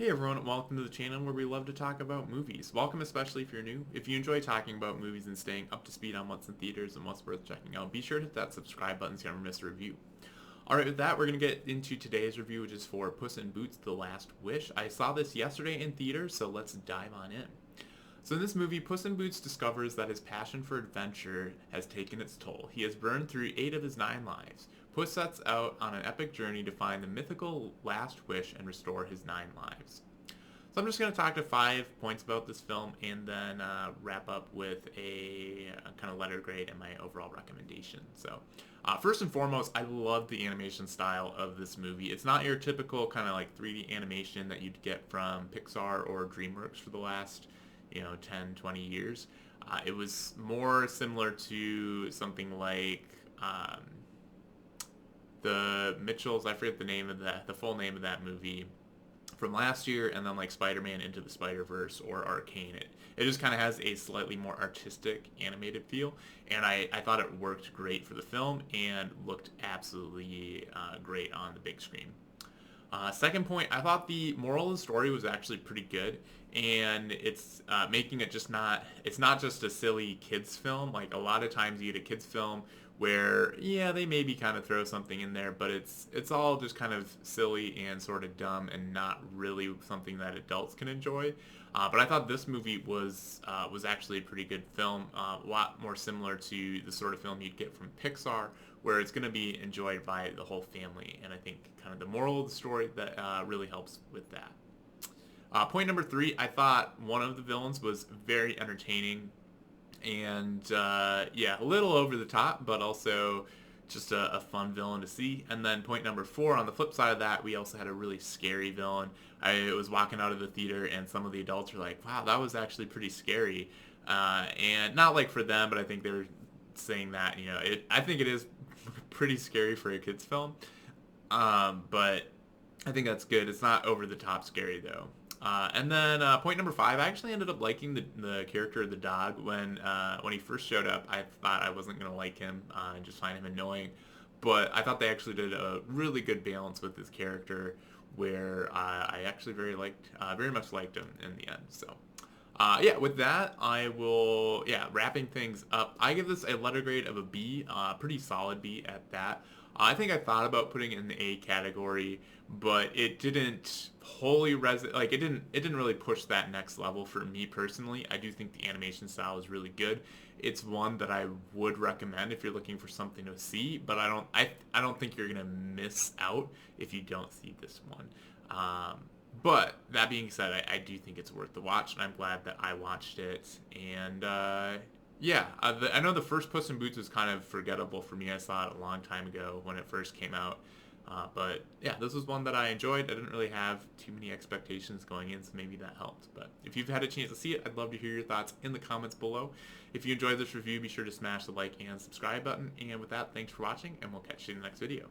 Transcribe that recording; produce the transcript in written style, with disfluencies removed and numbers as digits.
Hey everyone, and welcome to the channel where we love to talk about movies. Welcome especially if you're new. If you enjoy talking about movies and staying up to speed on what's in theaters and what's worth checking out, be sure to hit that subscribe button so you never miss a review. Alright, with that, we're going to get into today's review, which is for Puss in Boots: The Last Wish. I saw this yesterday in theaters, so let's dive on in. So in this movie, Puss in Boots discovers that his passion for adventure has taken its toll. He has burned through 8 of his 9 lives. Puss sets out on an epic journey to find the mythical last wish and restore his 9 lives. So I'm just going to talk to 5 points about this film and then wrap up with a kind of letter grade and my overall recommendation. So first and foremost, I love the animation style of this movie. It's not your typical kind of like 3D animation that you'd get from Pixar or DreamWorks for the last 10, 20 years. It was more similar to something like the Mitchells. I forget the full name of that movie from last year, and then like Spider-Man Into the Spider-Verse or Arcane. It just kind of has a slightly more artistic animated feel, and I thought it worked great for the film and looked absolutely great on the big screen. Second point, I thought the moral of the story was actually pretty good, and it's making it it's not just a silly kids film. Like a lot of times you get a kids film where, yeah, they maybe kind of throw something in there, but it's all just kind of silly and sort of dumb and not really something that adults can enjoy. But I thought this movie was actually a pretty good film, a lot more similar to the sort of film you'd get from Pixar, where it's going to be enjoyed by the whole family. And I think kind of the moral of the story that really helps with that. Point number 3, I thought one of the villains was very entertaining and yeah, a little over the top, but also just a fun villain to see. And then point number 4, on the flip side of that, we also had a really scary villain. I was walking out of the theater and some of the adults were like, wow, that was actually pretty scary. And not like for them, but I think they were saying that, I think it is pretty scary for a kid's film. But I think that's good. It's not over the top scary though. And then point number 5, I actually ended up liking the character of the dog. When he first showed up, I thought I wasn't going to like him and just find him annoying. But I thought they actually did a really good balance with his character where I actually very much liked him in the end. So yeah, with that, I will, wrapping things up. I give this a letter grade of a B, pretty solid B at that. I think I thought about putting it in the A category, but it didn't wholly like it didn't really push that next level for me personally. I do think the animation style is really good. It's one that I would recommend if you're looking for something to see, but I don't think you're gonna miss out if you don't see this one. But that being said, I do think it's worth the watch, and I'm glad that I watched it. And yeah, I know the first Puss in Boots was kind of forgettable for me. I saw it a long time ago when it first came out. But yeah, this was one that I enjoyed. I didn't really have too many expectations going in, so maybe that helped. But if you've had a chance to see it, I'd love to hear your thoughts in the comments below. If you enjoyed this review, be sure to smash the like and subscribe button. And with that, thanks for watching, and we'll catch you in the next video.